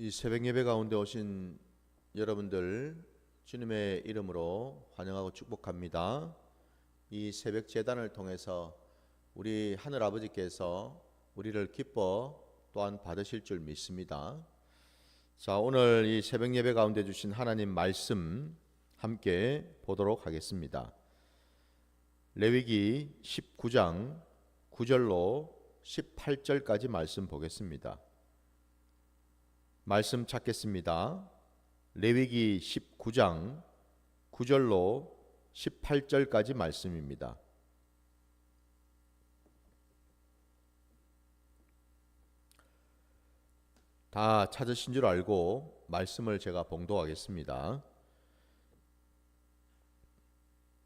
이 새벽 예배 가운데 오신 여러분들 주님의 이름으로 환영하고 축복합니다. 이 새벽 제단을 통해서 우리 하늘 아버지께서 우리를 기뻐 또한 받으실 줄 믿습니다. 자, 오늘 이 새벽 예배 가운데 주신 하나님 말씀 함께 보도록 하겠습니다. 레위기 19장 9절로 18절까지 말씀 보겠습니다. 말씀 찾겠습니다. 레위기 19장 9절로 18절까지 말씀입니다. 다 찾으신 줄 알고 말씀을 제가 봉독하겠습니다.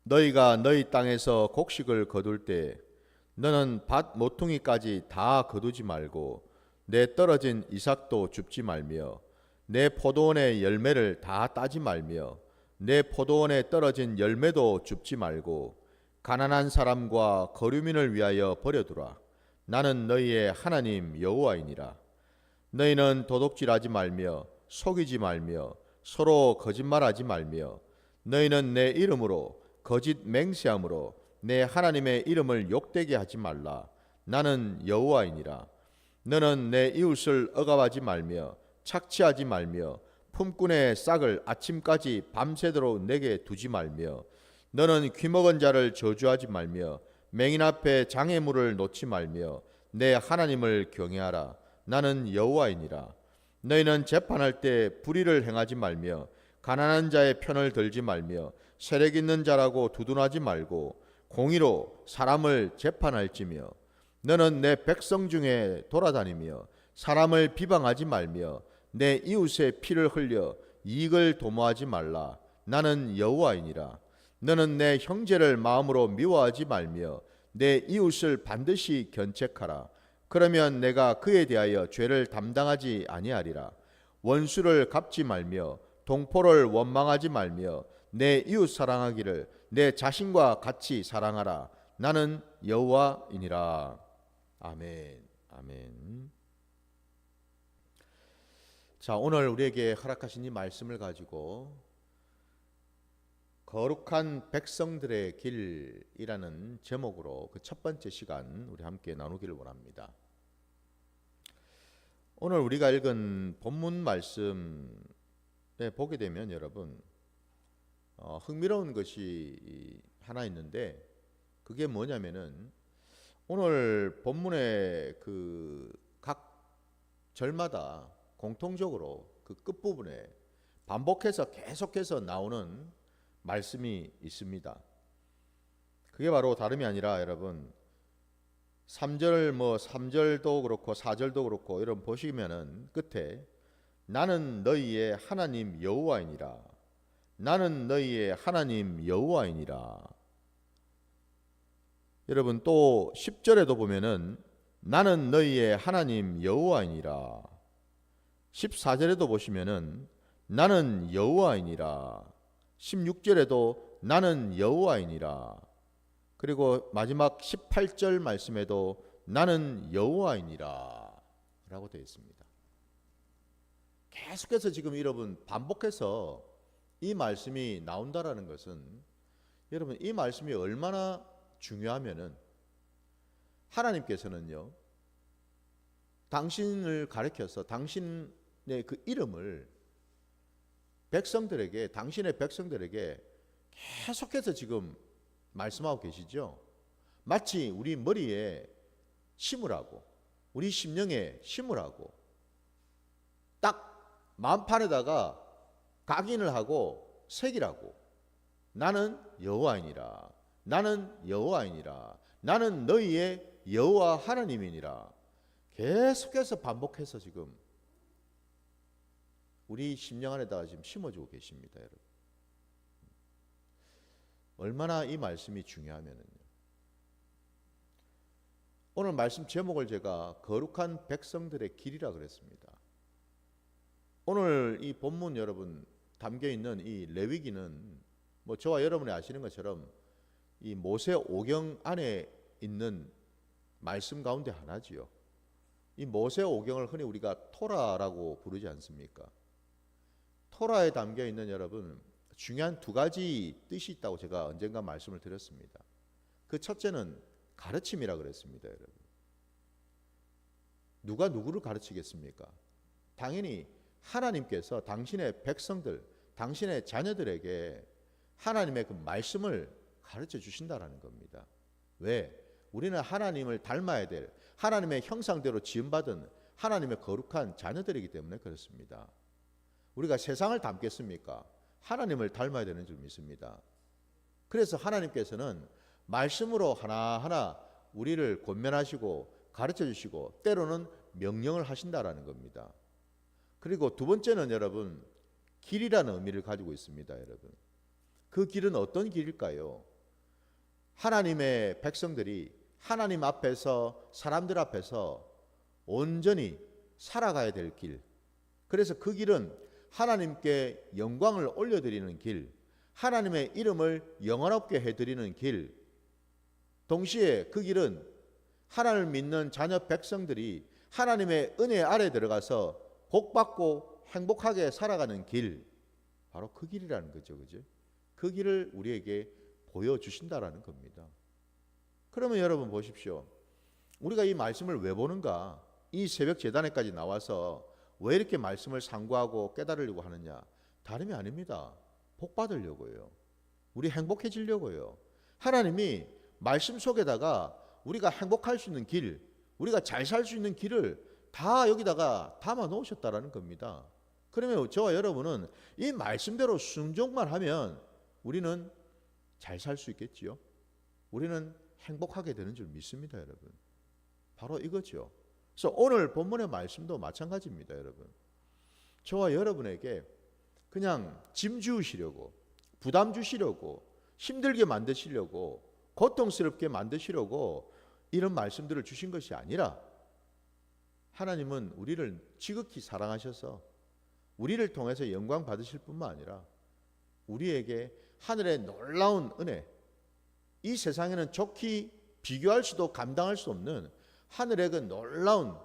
너희가 너희 땅에서 곡식을 거둘 때 너는 밭 모퉁이까지 다 거두지 말고 내 떨어진 이삭도 줍지 말며 내 포도원의 열매를 다 따지 말며 내 포도원에 떨어진 열매도 줍지 말고 가난한 사람과 거류민을 위하여 버려두라. 나는 너희의 하나님 여호와이니라. 너희는 도둑질하지 말며 속이지 말며 서로 거짓말하지 말며 너희는 내 이름으로 거짓 맹세함으로 내 하나님의 이름을 욕되게 하지 말라. 나는 여호와이니라. 너는 내 이웃을 억압하지 말며 착취하지 말며 품꾼의 싹을 아침까지 밤새도록 내게 두지 말며 너는 귀먹은 자를 저주하지 말며 맹인 앞에 장애물을 놓지 말며 내 하나님을 경외하라. 나는 여호와이니라. 너희는 재판할 때 불의를 행하지 말며 가난한 자의 편을 들지 말며 세력 있는 자라고 두둔하지 말고 공의로 사람을 재판할지며 너는 내 백성 중에 돌아다니며 사람을 비방하지 말며 내 이웃의 피를 흘려 이익을 도모하지 말라. 나는 여호와이니라. 너는 내 형제를 마음으로 미워하지 말며 내 이웃을 반드시 견책하라. 그러면 내가 그에 대하여 죄를 담당하지 아니하리라. 원수를 갚지 말며 동포를 원망하지 말며 내 이웃 사랑하기를 내 자신과 같이 사랑하라. 나는 여호와이니라. 아멘. 아멘. 자, 오늘 우리에게 허락하신 이 말씀을 가지고 거룩한 백성들의 길이라는 제목으로 그 첫 번째 시간 우리 함께 나누기를 원합니다. 오늘 우리가 읽은 본문 말씀에 보게 되면 여러분 흥미로운 것이 하나 있는데 그게 뭐냐면은 오늘 본문의 그 각 절마다 공통적으로 그 끝부분에 반복해서 계속해서 나오는 말씀이 있습니다. 그게 바로 다름이 아니라 여러분 3절도 그렇고 4절도 그렇고 이런 보시면은 끝에 나는 너희의 하나님 여호와이니라. 나는 너희의 하나님 여호와이니라. 여러분 또 10절에도 보면은 나는 너희의 하나님 여호와이니라. 14절에도 보시면은 나는 여호와이니라. 16절에도 나는 여호와이니라. 그리고 마지막 18절 말씀에도 나는 여호와이니라 라고 되어 있습니다. 계속해서 지금 여러분 반복해서 이 말씀이 나온다라는 것은 여러분 이 말씀이 얼마나 중요하면은 하나님께서는요 당신을 가리켜서 당신의 그 이름을 백성들에게 당신의 백성들에게 계속해서 지금 말씀하고 계시죠. 마치 우리 머리에 심으라고 우리 심령에 심으라고 딱 마음판에다가 각인을 하고 새기라고 나는 여호와이니라. 나는 여호와이니라. 나는 너희의 여호와 하나님이니라. 계속해서 반복해서 지금 우리 심령 안에다가 지금 심어주고 계십니다, 여러분. 얼마나 이 말씀이 중요하면은요. 오늘 말씀 제목을 제가 거룩한 백성들의 길이라 그랬습니다. 오늘 이 본문 여러분 담겨 있는 이 레위기는 뭐 저와 여러분이 아시는 것처럼 이 모세 오경 안에 있는 말씀 가운데 하나지요. 이 모세오경을 흔히 우리가 토라라고 부르지 않습니까? 토라에 담겨 있는 여러분 중요한 두 가지 뜻이 있다고 제가 언젠가 말씀을 드렸습니다. 그 첫째는 가르침이라 그랬습니다, 여러분. 누가 누구를 가르치겠습니까? 당연히 하나님께서 당신의 백성들, 당신의 자녀들에게 하나님의 그 말씀을 가르쳐 주신다라는 겁니다. 왜? 우리는 하나님을 닮아야 될 하나님의 형상대로 지음받은 하나님의 거룩한 자녀들이기 때문에 그렇습니다. 우리가 세상을 닮겠습니까? 하나님을 닮아야 되는 줄 믿습니다. 그래서 하나님께서는 말씀으로 하나하나 우리를 권면하시고 가르쳐 주시고 때로는 명령을 하신다라는 겁니다. 그리고 두 번째는 여러분 길이라는 의미를 가지고 있습니다, 여러분. 그 길은 어떤 길일까요? 하나님의 백성들이 하나님 앞에서 사람들 앞에서 온전히 살아가야 될 길. 그래서 그 길은 하나님께 영광을 올려드리는 길, 하나님의 이름을 영원롭게 해드리는 길. 동시에 그 길은 하나님을 믿는 자녀 백성들이 하나님의 은혜 아래 들어가서 복받고 행복하게 살아가는 길, 바로 그 길이라는 거죠, 그죠? 그 길을 우리에게 보여주신다라는 겁니다. 그러면 여러분 보십시오. 우리가 이 말씀을 왜 보는가? 이 새벽 제단에까지 나와서 왜 이렇게 말씀을 상고하고 깨달으려고 하느냐? 다름이 아닙니다. 복 받으려고요. 우리 행복해지려고요. 하나님이 말씀 속에다가 우리가 행복할 수 있는 길, 우리가 잘 살 수 있는 길을 다 여기다가 담아 놓으셨다라는 겁니다. 그러면 저와 여러분은 이 말씀대로 순종만 하면 우리는 잘 살 수 있겠지요. 우리는 행복하게 되는 줄 믿습니다, 여러분. 바로 이거죠. 그래서 오늘 본문의 말씀도 마찬가지입니다, 여러분. 저와 여러분에게 그냥 짐 주우시려고, 부담 주시려고, 힘들게 만드시려고, 고통스럽게 만드시려고 이런 말씀들을 주신 것이 아니라 하나님은 우리를 지극히 사랑하셔서 우리를 통해서 영광 받으실 뿐만 아니라 우리에게 하늘의 놀라운 은혜, 이 세상에는 좋게 비교할 수도 감당할 수 없는 하늘의 그 놀라운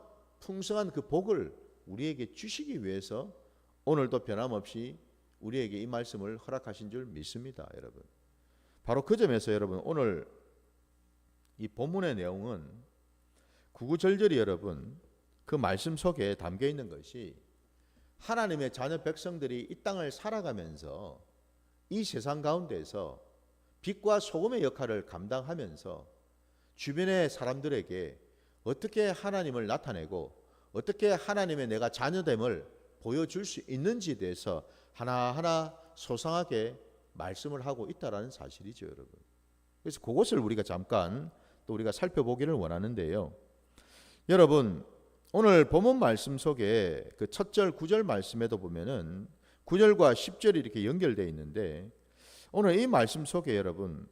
풍성한 그 복을 우리에게 주시기 위해서 오늘도 변함없이 우리에게 이 말씀을 허락하신 줄 믿습니다, 여러분. 바로 그 점에서 여러분 오늘 이 본문의 내용은 구구절절히 여러분 그 말씀 속에 담겨 있는 것이 하나님의 자녀 백성들이 이 땅을 살아가면서 이 세상 가운데서 빛과 소금의 역할을 감당하면서 주변의 사람들에게 어떻게 하나님을 나타내고 어떻게 하나님의 내가 자녀됨을 보여줄 수 있는지에 대해서 하나하나 소상하게 말씀을 하고 있다라는 사실이죠, 여러분. 그래서 그것을 우리가 잠깐 또 우리가 살펴보기를 원하는데요. 여러분, 오늘 본문 말씀 속에 그 첫 절, 9절 말씀에도 보면은 9절과 10절이 이렇게 연결되어 있는데 오늘 이 말씀 속에 여러분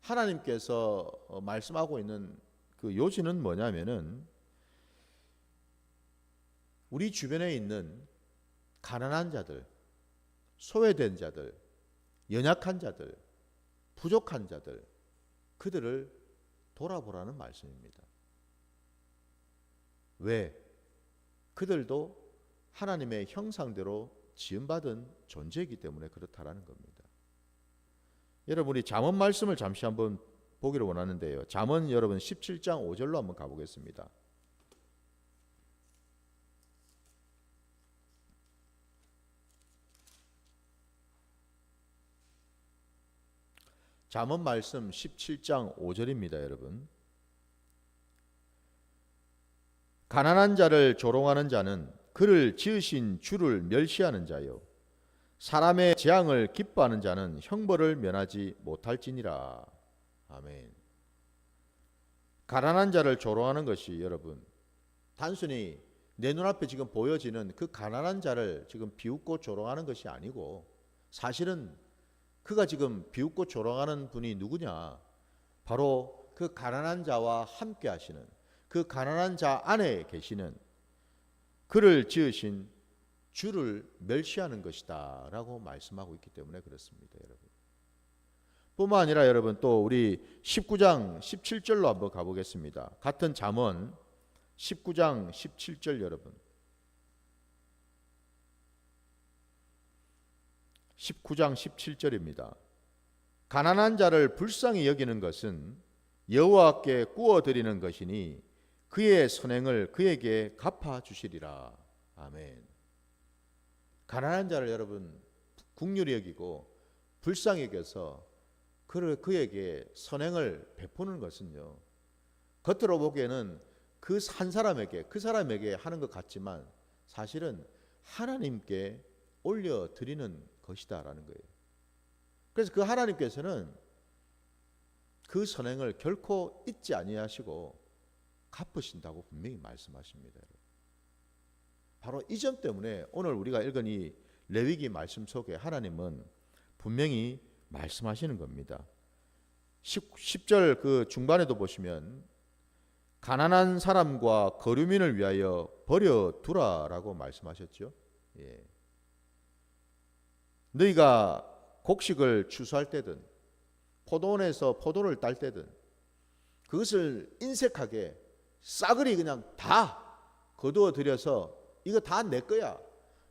하나님께서 말씀하고 있는 그 요지는 뭐냐면은 우리 주변에 있는 가난한 자들, 소외된 자들, 연약한 자들, 부족한 자들, 그들을 돌아보라는 말씀입니다. 왜? 그들도 하나님의 형상대로 지음받은 존재이기 때문에 그렇다라는 겁니다. 여러분이 잠언 말씀을 잠시 한번 보기를 원하는데요. 잠언 여러분 17장 5절로 한번 가보겠습니다. 잠언 말씀 17장 5절입니다, 여러분. 가난한 자를 조롱하는 자는 그를 지으신 주를 멸시하는 자요 사람의 재앙을 기뻐하는 자는 형벌을 면하지 못할지니라. 아멘. 가난한 자를 조롱하는 것이 여러분 단순히 내 눈앞에 지금 보여지는 그 가난한 자를 지금 비웃고 조롱하는 것이 아니고 사실은 그가 지금 비웃고 조롱하는 분이 누구냐? 바로 그 가난한 자와 함께 하시는 그 가난한 자 안에 계시는 그를 지으신 주를 멸시하는 것이다 라고 말씀하고 있기 때문에 그렇습니다, 여러분. 뿐만 아니라 여러분 또 우리 19장 17절로 한번 가보겠습니다. 같은 잠언 19장 17절 여러분. 19장 17절입니다. 가난한 자를 불쌍히 여기는 것은 여호와께 구워드리는 것이니 그의 선행을 그에게 갚아주시리라. 아멘. 가난한 자를 여러분 긍휼히 여기고 불쌍히 여겨서 그에게 선행을 베푸는 것은요, 겉으로 보기에는 그 사람에게 하는 것 같지만 사실은 하나님께 올려드리는 것이다라는 거예요. 그래서 그 하나님께서는 그 선행을 결코 잊지 아니하시고 갚으신다고 분명히 말씀하십니다. 바로 이 점 때문에 오늘 우리가 읽은 이 레위기 말씀 속에 하나님은 분명히 말씀하시는 겁니다. 10절 그 중반에도 보시면 가난한 사람과 거류민을 위하여 버려두라라고 말씀하셨죠. 예. 너희가 곡식을 추수할 때든 포도원에서 포도를 딸 때든 그것을 인색하게 싸그리 그냥 다 거두어 들여서 이거 다 내 거야.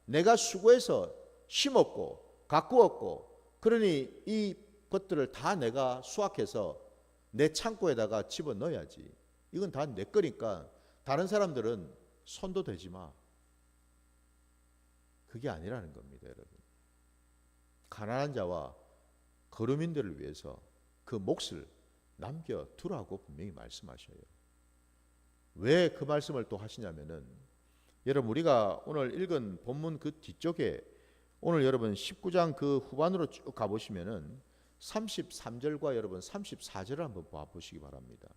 내가 수고해서 심었고 가꾸었고 그러니 이 것들을 다 내가 수확해서 내 창고에다가 집어넣어야지. 이건 다 내 거니까 다른 사람들은 손도 대지 마. 그게 아니라는 겁니다, 여러분. 가난한 자와 거류민들을 위해서 그 몫을 남겨두라고 분명히 말씀하셔요. 왜 그 말씀을 또 하시냐면은 여러분 우리가 오늘 읽은 본문 그 뒤쪽에 오늘 여러분 19장 그 후반으로 쭉 가보시면은 33절과 여러분 34절을 한번 봐보시기 바랍니다.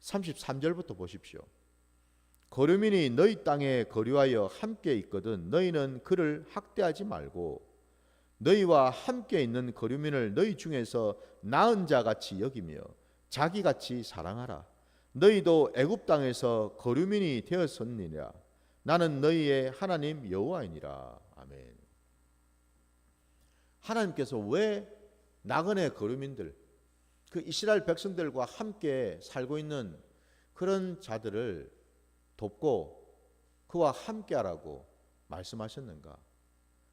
33절부터 보십시오. 거류민이 너희 땅에 거류하여 함께 있거든 너희는 그를 학대하지 말고 너희와 함께 있는 거류민을 너희 중에서 나은 자같이 여기며 자기같이 사랑하라. 너희도 애굽 땅에서 거류민이 되었었느니라. 나는 너희의 하나님 여호와이니라. 아멘. 하나님께서 왜 나그네 거류민들, 그 이스라엘 백성들과 함께 살고 있는 그런 자들을 돕고 그와 함께하라고 말씀하셨는가?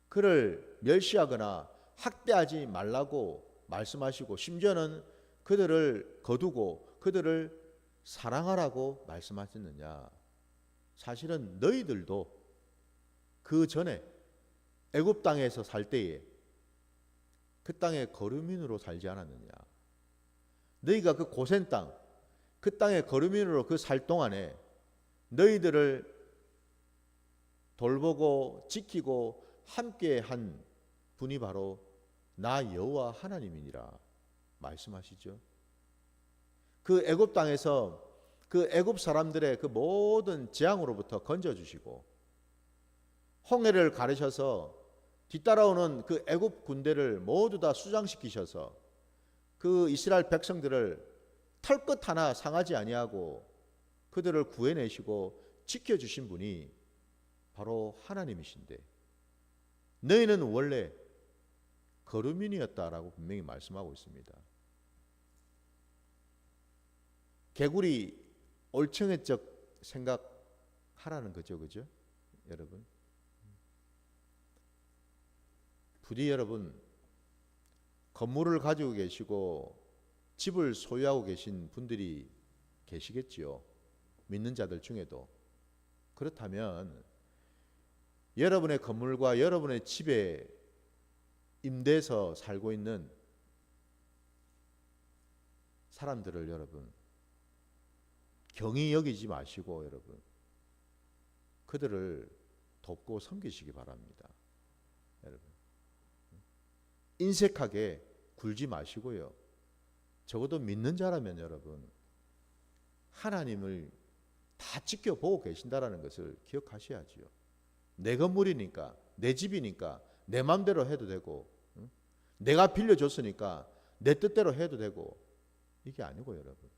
그를 멸시하거나 학대하지 말라고 말씀하시고 심지어는 그들을 거두고 그들을 사랑하라고 말씀하셨느냐? 사실은 너희들도 그 전에 애굽 땅에서 살 때에 그 땅의 거류민으로 살지 않았느냐? 너희가 그 고센 땅, 그 땅의 거류민으로 그 살 동안에 너희들을 돌보고 지키고 함께 한 분이 바로 나 여호와 하나님이니라 말씀하시죠. 그 애굽 땅에서 그 애굽 사람들의 그 모든 재앙으로부터 건져주시고 홍해를 가르셔서 뒤따라오는 그 애굽 군대를 모두 다 수장시키셔서 그 이스라엘 백성들을 털끝 하나 상하지 아니하고 그들을 구해내시고 지켜주신 분이 바로 하나님이신데 너희는 원래 거류민이었다라고 분명히 말씀하고 있습니다. 개구리 올챙이적 생각하라는 거죠, 그죠? 여러분. 부디 여러분 건물을 가지고 계시고 집을 소유하고 계신 분들이 계시겠지요. 믿는 자들 중에도. 그렇다면 여러분의 건물과 여러분의 집에 임대해서 살고 있는 사람들을 여러분 경히 여기지 마시고 여러분 그들을 돕고 섬기시기 바랍니다. 여러분 인색하게 굴지 마시고요. 적어도 믿는 자라면 여러분 하나님을 다 지켜보고 계신다라는 것을 기억하셔야지요. 내 건물이니까 내 집이니까 내 마음대로 해도 되고 내가 빌려줬으니까 내 뜻대로 해도 되고 이게 아니고 여러분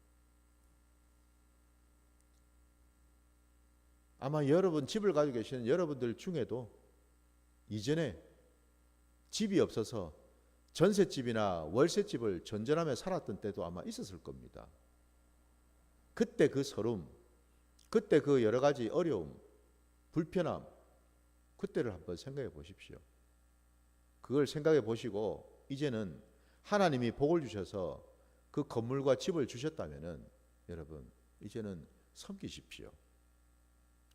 아마 여러분 집을 가지고 계시는 여러분들 중에도 이전에 집이 없어서 전셋집이나 월세집을 전전하며 살았던 때도 아마 있었을 겁니다. 그때 그 서름, 그때 그 여러 가지 어려움, 불편함, 그때를 한번 생각해 보십시오. 그걸 생각해 보시고 이제는 하나님이 복을 주셔서 그 건물과 집을 주셨다면은 여러분 이제는 섬기십시오.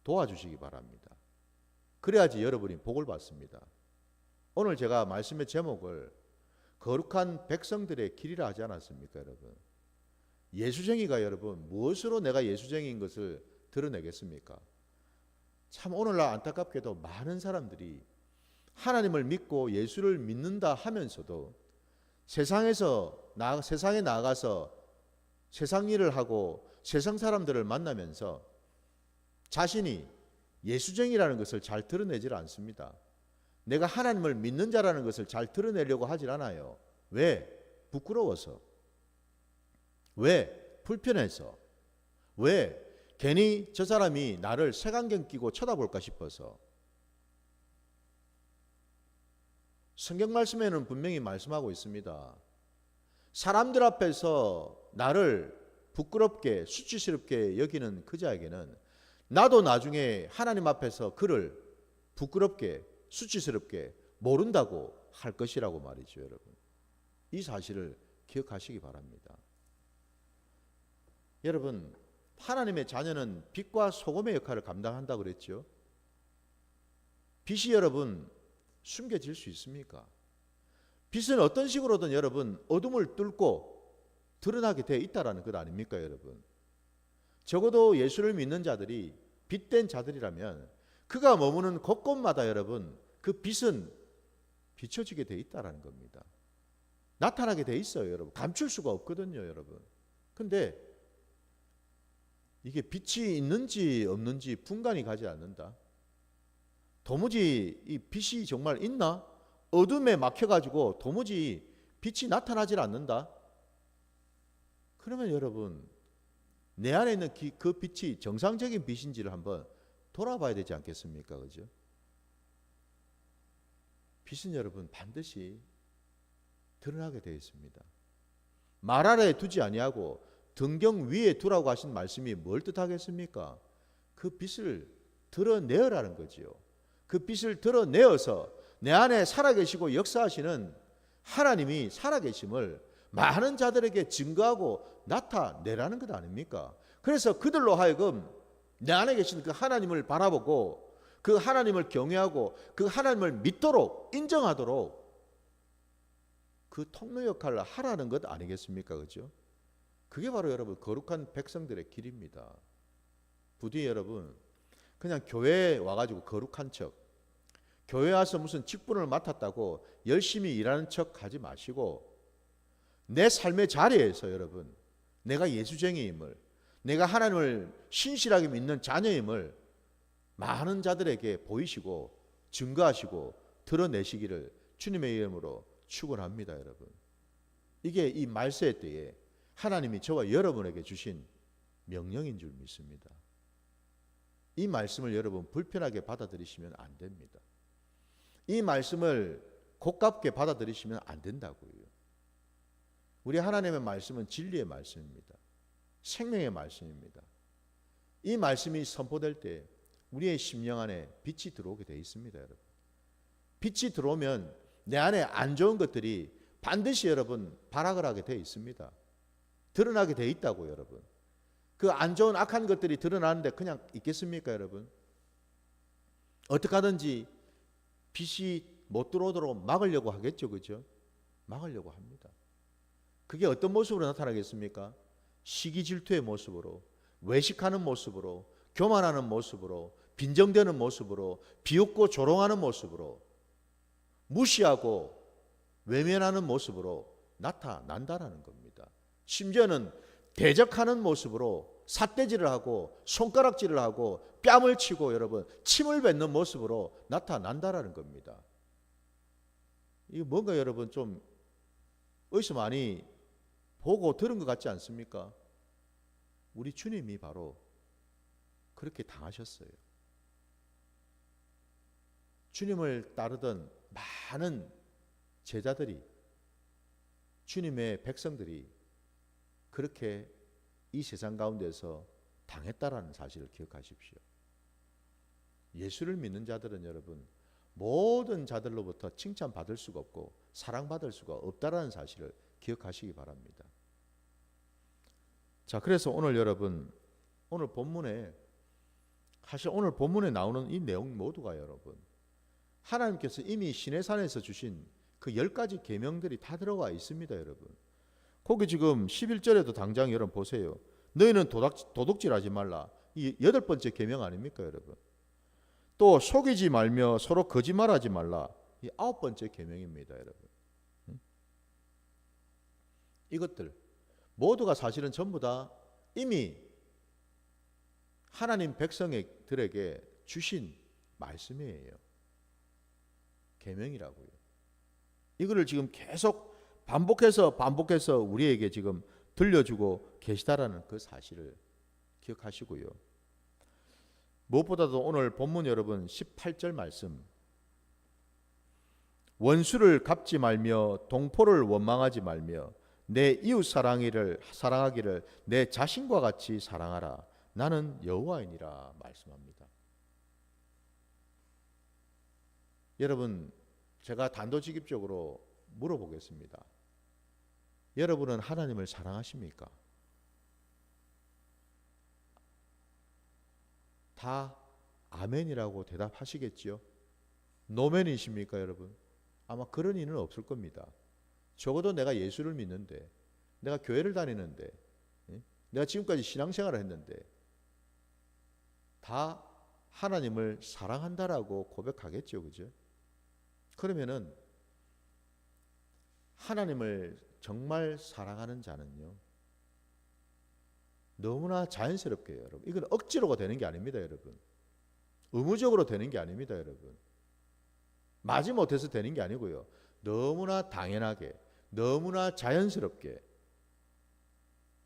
도와주시기 바랍니다. 그래야지 여러분이 복을 받습니다. 오늘 제가 말씀의 제목을 거룩한 백성들의 길이라 하지 않았습니까, 여러분? 예수쟁이가 여러분 무엇으로 내가 예수쟁이인 것을 드러내겠습니까? 참 오늘날 안타깝게도 많은 사람들이 하나님을 믿고 예수를 믿는다 하면서도 세상에 나가서 세상 일을 하고 세상 사람들을 만나면서 자신이 예수쟁이라는 것을 잘 드러내질 않습니다. 내가 하나님을 믿는 자라는 것을 잘 드러내려고 하질 않아요. 왜? 부끄러워서. 왜? 불편해서. 왜? 괜히 저 사람이 나를 색안경 끼고 쳐다볼까 싶어서. 성경 말씀에는 분명히 말씀하고 있습니다. 사람들 앞에서 나를 부끄럽게 수치스럽게 여기는 그 자에게는 나도 나중에 하나님 앞에서 그를 부끄럽게 수치스럽게 모른다고 할 것이라고 말이죠, 여러분. 이 사실을 기억하시기 바랍니다. 여러분, 하나님의 자녀는 빛과 소금의 역할을 감당한다고 그랬죠. 빛이 여러분 숨겨질 수 있습니까? 빛은 어떤 식으로든 여러분 어둠을 뚫고 드러나게 돼 있다라는 것 아닙니까, 여러분? 적어도 예수를 믿는 자들이 빛된 자들이라면 그가 머무는 곳곳마다 여러분 그 빛은 비춰지게 돼 있다라는 겁니다. 나타나게 돼 있어요, 여러분. 감출 수가 없거든요, 여러분. 근데 이게 빛이 있는지 없는지 분간이 가지 않는다. 도무지 이 빛이 정말 있나? 어둠에 막혀가지고 도무지 빛이 나타나질 않는다. 그러면 여러분 내 안에 있는 그 빛이 정상적인 빛인지를 한번 돌아봐야 되지 않겠습니까? 그죠? 빛은 여러분 반드시 드러나게 되어 있습니다. 말 아래에 두지 아니하고 등경 위에 두라고 하신 말씀이 뭘 뜻하겠습니까? 그 빛을 드러내어라는 거지요. 그 빛을 드러내어서 내 안에 살아계시고 역사하시는 하나님이 살아계심을 많은 자들에게 증거하고 나타내라는 것 아닙니까? 그래서 그들로 하여금 내 안에 계신 그 하나님을 바라보고 그 하나님을 경외하고 그 하나님을 믿도록 인정하도록 그 통로 역할을 하라는 것 아니겠습니까? 그죠? 그게 바로 여러분 거룩한 백성들의 길입니다. 부디 여러분 그냥 교회에 와가지고 거룩한 척, 교회 와서 무슨 직분을 맡았다고 열심히 일하는 척 하지 마시고 내 삶의 자리에서 여러분 내가 예수쟁이임을, 내가 하나님을 신실하게 믿는 자녀임을 많은 자들에게 보이시고 증거하시고 드러내시기를 주님의 이름으로 축원합니다, 여러분. 이게 이 말세 때에 하나님이 저와 여러분에게 주신 명령인 줄 믿습니다. 이 말씀을 여러분 불편하게 받아들이시면 안 됩니다. 이 말씀을 고깝게 받아들이시면 안 된다고요. 우리 하나님의 말씀은 진리의 말씀입니다. 생명의 말씀입니다. 이 말씀이 선포될 때 우리의 심령 안에 빛이 들어오게 되어 있습니다, 여러분. 빛이 들어오면 내 안에 안 좋은 것들이 반드시 여러분 발악을 하게 되어 있습니다. 드러나게 되어 있다고 여러분. 그 안 좋은 악한 것들이 드러나는데 그냥 있겠습니까, 여러분? 어떻게 하든지 빛이 못 들어오도록 막으려고 하겠죠, 그죠? 막으려고 합니다. 그게 어떤 모습으로 나타나겠습니까? 시기 질투의 모습으로, 외식하는 모습으로, 교만하는 모습으로, 빈정대는 모습으로, 비웃고 조롱하는 모습으로, 무시하고 외면하는 모습으로 나타난다라는 겁니다. 심지어는 대적하는 모습으로 삿대질을 하고 손가락질을 하고 뺨을 치고 여러분 침을 뱉는 모습으로 나타난다라는 겁니다. 이거 뭔가 여러분 좀 어디서 많이 보고 들은 것 같지 않습니까? 우리 주님이 바로 그렇게 당하셨어요. 주님을 따르던 많은 제자들이, 주님의 백성들이 그렇게 이 세상 가운데서 당했다라는 사실을 기억하십시오. 예수를 믿는 자들은 여러분 모든 자들로부터 칭찬받을 수가 없고 사랑받을 수가 없다라는 사실을 기억하시기 바랍니다. 자, 그래서 오늘 여러분 오늘 본문에 나오는 이 내용 모두가 여러분 하나님께서 이미 시내산에서 주신 그 10가지 계명들이 다 들어가 있습니다. 여러분 거기 지금 11절에도 당장 여러분 보세요. 너희는 도둑질하지 말라. 이 8번째 계명 아닙니까 여러분. 또 속이지 말며 서로 거짓말하지 말라. 이 9번째 계명입니다 여러분. 이것들 모두가 사실은 전부 다 이미 하나님 백성들에게 주신 말씀이에요. 계명이라고요. 이거를 지금 계속 반복해서 우리에게 지금 들려주고 계시다라는 그 사실을 기억하시고요. 무엇보다도 오늘 본문 여러분 18절 말씀 원수를 갚지 말며 동포를 원망하지 말며 내 이웃 사랑하기를 내 자신과 같이 사랑하라. 나는 여호와이니라 말씀합니다. 여러분 제가 단도직입적으로 물어보겠습니다. 여러분은 하나님을 사랑하십니까? 다 아멘이라고 대답하시겠지요? 노멘이십니까 여러분? 아마 그런 이는 없을 겁니다. 적어도 내가 예수를 믿는데 내가 교회를 다니는데 내가 지금까지 신앙생활을 했는데 다 하나님을 사랑한다라고 고백하겠죠. 그죠? 그러면은 하나님을 정말 사랑하는 자는요 너무나 자연스럽게 여러분 이건 억지로가 되는 게 아닙니다 여러분. 의무적으로 되는 게 아닙니다 여러분. 마지못해서 되는 게 아니고요. 너무나 당연하게 너무나 자연스럽게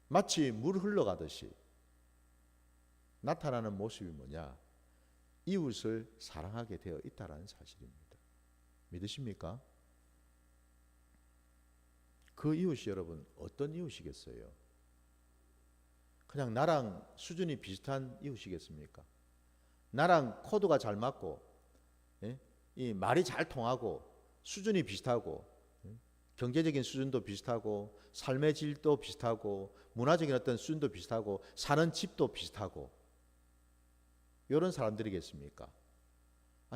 마치 물 흘러가듯이 나타나는 모습이 뭐냐? 이웃을 사랑하게 되어 있다는 사실입니다. 믿으십니까? 그 이웃이 여러분 어떤 이웃이겠어요? 그냥 나랑 수준이 비슷한 이웃이겠습니까? 나랑 코드가 잘 맞고 이 말이 잘 통하고 수준이 비슷하고 경제적인 수준도 비슷하고 삶의 질도 비슷하고 문화적인 어떤 수준도 비슷하고 사는 집도 비슷하고 이런 사람들이겠습니까?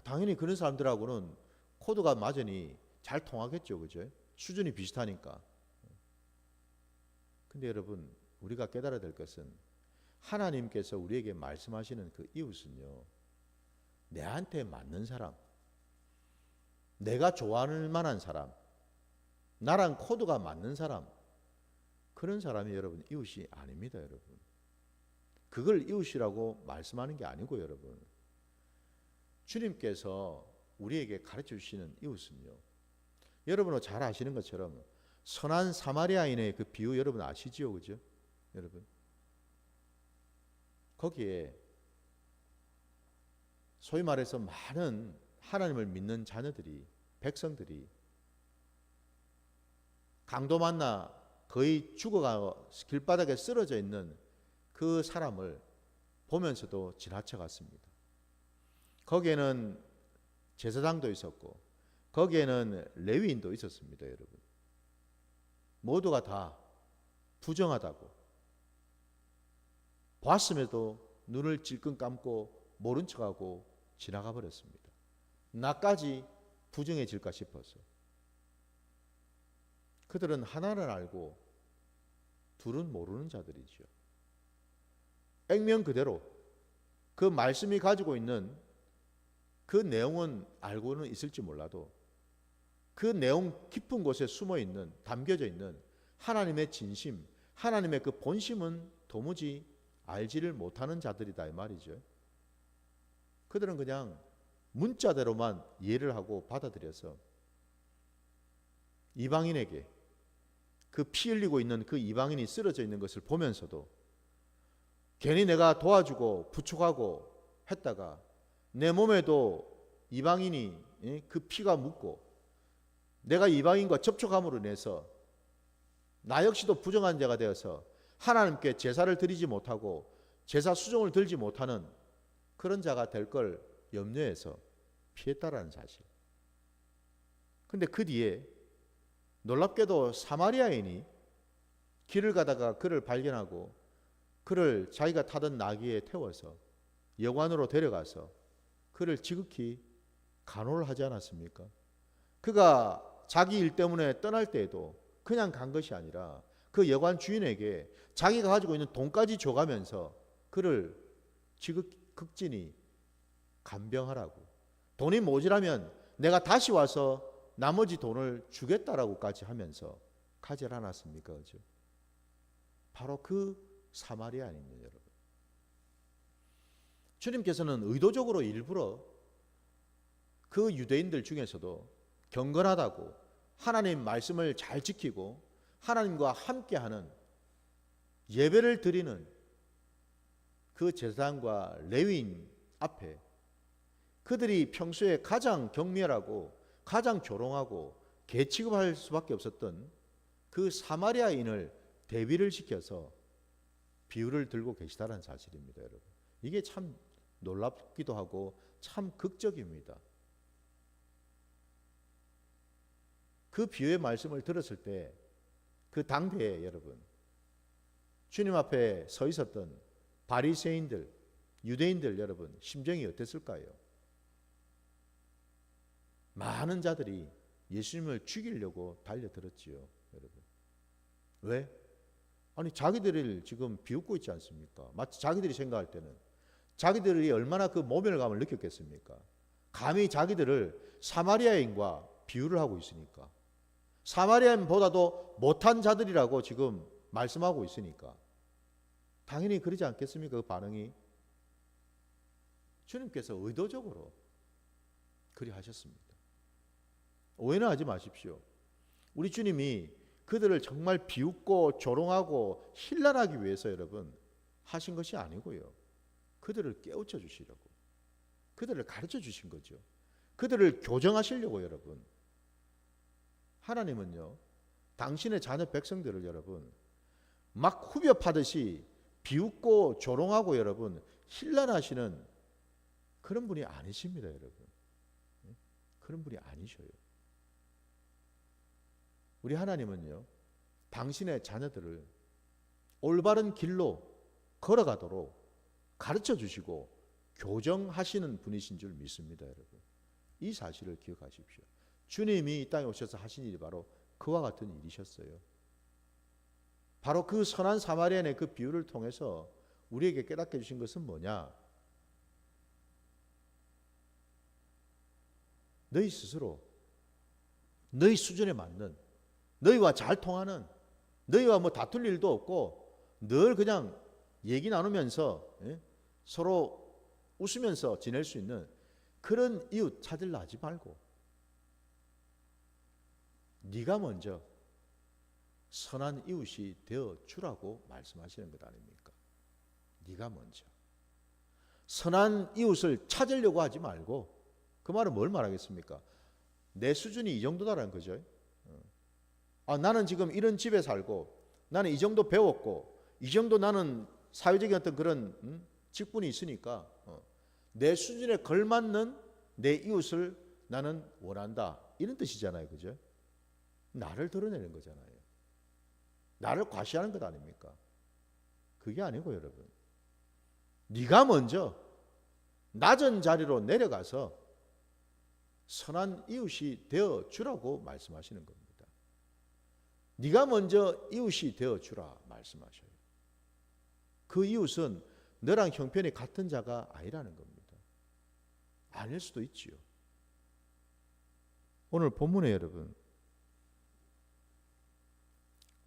당연히 그런 사람들하고는 코드가 맞으니 잘 통하겠죠. 그죠? 수준이 비슷하니까. 근데 여러분 우리가 깨달아야 될 것은 하나님께서 우리에게 말씀하시는 그 이웃은요 내한테 맞는 사람, 내가 좋아할 만한 사람, 나랑 코드가 맞는 사람, 그런 사람이 여러분 이웃이 아닙니다. 여러분 그걸 이웃이라고 말씀하는 게 아니고 여러분 주님께서 우리에게 가르쳐 주시는 이웃은요 여러분은 잘 아시는 것처럼 선한 사마리아인의 그 비유 여러분 아시지요? 그죠? 여러분 거기에 소위 말해서 많은 하나님을 믿는 자녀들이 백성들이 강도 만나 거의 죽어가 길바닥에 쓰러져 있는 그 사람을 보면서도 지나쳐갔습니다. 거기에는 제사장도 있었고 거기에는 레위인도 있었습니다. 여러분 모두가 다 부정하다고 봤음에도 눈을 찔끔 감고 모른 척하고 지나가 버렸습니다. 나까지 부정해질까 싶어서. 그들은 하나를 알고 둘은 모르는 자들이죠. 액면 그대로 그 말씀이 가지고 있는 그 내용은 알고는 있을지 몰라도 그 내용 깊은 곳에 숨어 있는 담겨져 있는 하나님의 진심, 하나님의 그 본심은 도무지 알지를 못하는 자들이다 이 말이죠. 그들은 그냥 문자대로만 이해를 하고 받아들여서 이방인에게 그 피 흘리고 있는 그 이방인이 쓰러져 있는 것을 보면서도 괜히 내가 도와주고 부축하고 했다가 내 몸에도 이방인이 그 피가 묻고 내가 이방인과 접촉함으로 인해서 나 역시도 부정한 자가 되어서 하나님께 제사를 드리지 못하고 제사 수종을 들지 못하는 그런 자가 될 걸 염려해서 피했다라는 사실. 근데 그 뒤에 놀랍게도 사마리아인이 길을 가다가 그를 발견하고 그를 자기가 타던 나귀에 태워서 여관으로 데려가서 그를 지극히 간호를 하지 않았습니까? 그가 자기 일 때문에 떠날 때에도 그냥 간 것이 아니라 그 여관 주인에게 자기가 가지고 있는 돈까지 줘가면서 그를 극진히 간병하라고, 돈이 모자라면 내가 다시 와서 나머지 돈을 주겠다라고까지 하면서 가지 않았습니까? 그죠? 바로 그 사마리아인입니다, 여러분. 주님께서는 의도적으로 일부러 그 유대인들 중에서도 경건하다고 하나님 말씀을 잘 지키고 하나님과 함께하는 예배를 드리는 그 제사장과 레위인 앞에 그들이 평소에 가장 경멸하고 가장 조롱하고 개취급할 수밖에 없었던 그 사마리아인을 대비를 시켜서 비유를 들고 계시다는 사실입니다, 여러분. 이게 참 놀랍기도 하고 참 극적입니다. 그 비유의 말씀을 들었을 때 그 당대에 여러분, 주님 앞에 서 있었던 바리새인들, 유대인들 여러분 심정이 어땠을까요? 많은 자들이 예수님을 죽이려고 달려들었지요, 여러분. 왜? 아니 자기들을 지금 비웃고 있지 않습니까? 마치 자기들이 생각할 때는 자기들이 얼마나 그 모멸감을 느꼈겠습니까? 감히 자기들을 사마리아인과 비유를 하고 있으니까, 사마리아인보다도 못한 자들이라고 지금 말씀하고 있으니까 당연히 그러지 않겠습니까? 그 반응이. 주님께서 의도적으로 그리 하셨습니다. 오해는 하지 마십시오. 우리 주님이 그들을 정말 비웃고 조롱하고 힐난하기 위해서 여러분 하신 것이 아니고요. 그들을 깨우쳐 주시려고, 그들을 가르쳐 주신 거죠. 그들을 교정하시려고. 여러분, 하나님은요 당신의 자녀 백성들을 여러분 막 후벼 파듯이 비웃고 조롱하고 여러분 힐난하시는 그런 분이 아니십니다, 여러분. 그런 분이 아니셔요. 우리 하나님은요 당신의 자녀들을 올바른 길로 걸어가도록 가르쳐 주시고 교정하시는 분이신 줄 믿습니다, 여러분. 이 사실을 기억하십시오. 주님이 이 땅에 오셔서 하신 일이 바로 그와 같은 일이셨어요. 바로 그 선한 사마리아인의 그 비유를 통해서 우리에게 깨닫게 주신 것은 뭐냐? 너희 스스로 너희 수준에 맞는, 너희와 잘 통하는, 너희와 뭐 다툴 일도 없고 늘 그냥 얘기 나누면서 서로 웃으면서 지낼 수 있는 그런 이웃 찾으려 하지 말고 네가 먼저 선한 이웃이 되어 주라고 말씀하시는 것 아닙니까? 네가 먼저 선한 이웃을 찾으려고 하지 말고, 그 말은 뭘 말하겠습니까? 내 수준이 이 정도다라는 거죠. 나는 지금 이런 집에 살고 나는 이 정도 배웠고 이 정도 나는 사회적인 어떤 그런 직분이 있으니까 내 수준에 걸맞는 내 이웃을 나는 원한다, 이런 뜻이잖아요, 그죠? 나를 드러내는 거잖아요. 나를 과시하는 것 아닙니까? 그게 아니고 여러분, 네가 먼저 낮은 자리로 내려가서 선한 이웃이 되어 주라고 말씀하시는 겁니다. 네가 먼저 이웃이 되어 주라 말씀하셔요. 그 이웃은 너랑 형편이 같은 자가 아니라는 겁니다. 아닐 수도 있지요. 오늘 본문에 여러분,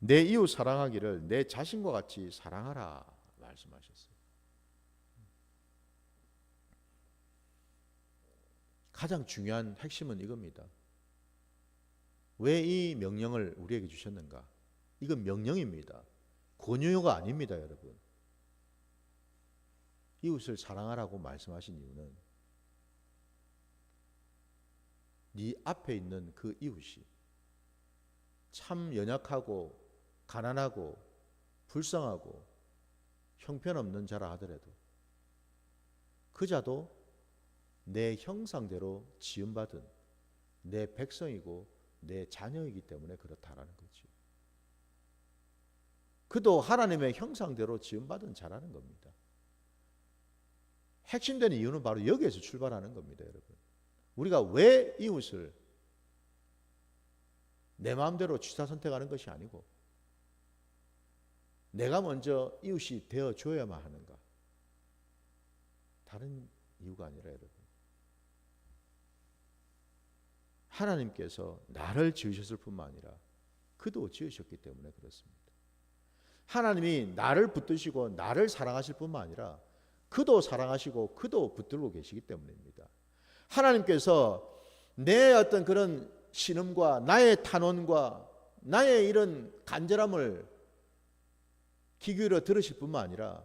내 이웃 사랑하기를 내 자신과 같이 사랑하라 말씀하셨어요. 가장 중요한 핵심은 이겁니다. 왜 이 명령을 우리에게 주셨는가? 이건 명령입니다. 권유가 아닙니다, 여러분. 이웃을 사랑하라고 말씀하신 이유는 네 앞에 있는 그 이웃이 참 연약하고 가난하고 불쌍하고 형편없는 자라 하더라도 그 자도 내 형상대로 지음받은 내 백성이고 내 자녀이기 때문에 그렇다라는 거지. 그도 하나님의 형상대로 지음받은 자라는 겁니다. 핵심되는 이유는 바로 여기에서 출발하는 겁니다, 여러분. 우리가 왜 이웃을 내 마음대로 취사 선택하는 것이 아니고 내가 먼저 이웃이 되어줘야만 하는가? 다른 이유가 아니라 여러분, 하나님께서 나를 지으셨을 뿐만 아니라 그도 지으셨기 때문에 그렇습니다. 하나님이 나를 붙드시고 나를 사랑하실 뿐만 아니라 그도 사랑하시고 그도 붙들고 계시기 때문입니다. 하나님께서 내 어떤 그런 신음과 나의 탄원과 나의 이런 간절함을 귀 기울여 들으실 뿐만 아니라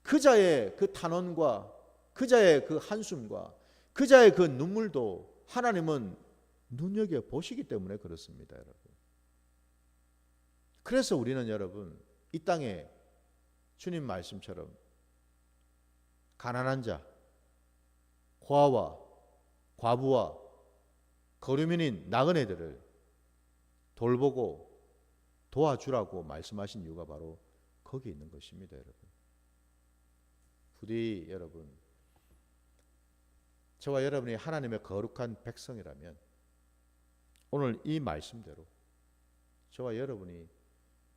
그자의 그 탄원과 그자의 그 한숨과 그자의 그 눈물도 하나님은 눈여겨보시기 때문에 그렇습니다, 여러분. 그래서 우리는 여러분 이 땅에 주님 말씀처럼 가난한 자, 고아와 과부와 거류민인 나그네들을 돌보고 도와주라고 말씀하신 이유가 바로 거기에 있는 것입니다, 여러분. 부디 여러분, 저와 여러분이 하나님의 거룩한 백성이라면 오늘 이 말씀대로 저와 여러분이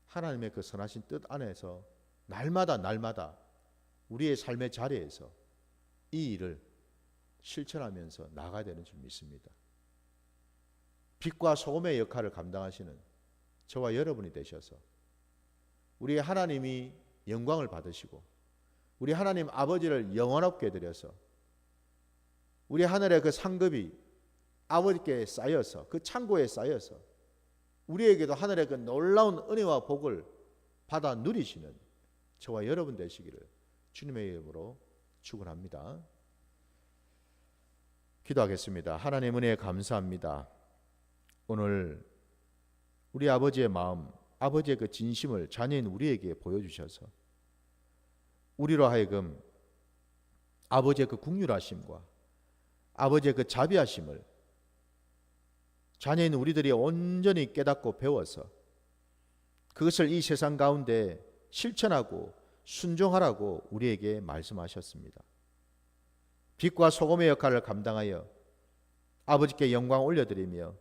하나님의 그 선하신 뜻 안에서 날마다 우리의 삶의 자리에서 이 일을 실천하면서 나가야 되는 줄 믿습니다. 빛과 소금의 역할을 감당하시는 저와 여러분이 되셔서 우리 하나님이 영광을 받으시고 우리 하나님 아버지를 영원롭게 드려서 우리 하늘의 그 상급이 아버지께 쌓여서 그 창고에 쌓여서 우리에게도 하늘의 그 놀라운 은혜와 복을 받아 누리시는 저와 여러분 되시기를 주님의 이름으로 축원합니다. 기도하겠습니다. 하나님 은혜에 감사합니다. 오늘 우리 아버지의 마음, 아버지의 그 진심을 자녀인 우리에게 보여주셔서 우리로 하여금 아버지의 그 긍휼하심과 아버지의 그 자비하심을 자녀인 우리들이 온전히 깨닫고 배워서 그것을 이 세상 가운데 실천하고 순종하라고 우리에게 말씀하셨습니다. 빛과 소금의 역할을 감당하여 아버지께 영광 올려드리며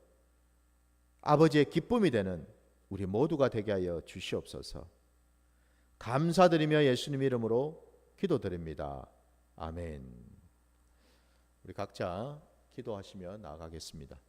아버지의 기쁨이 되는 우리 모두가 되게 하여 주시옵소서. 감사드리며 예수님 이름으로 기도드립니다. 아멘. 우리 각자 기도하시며 나아가겠습니다.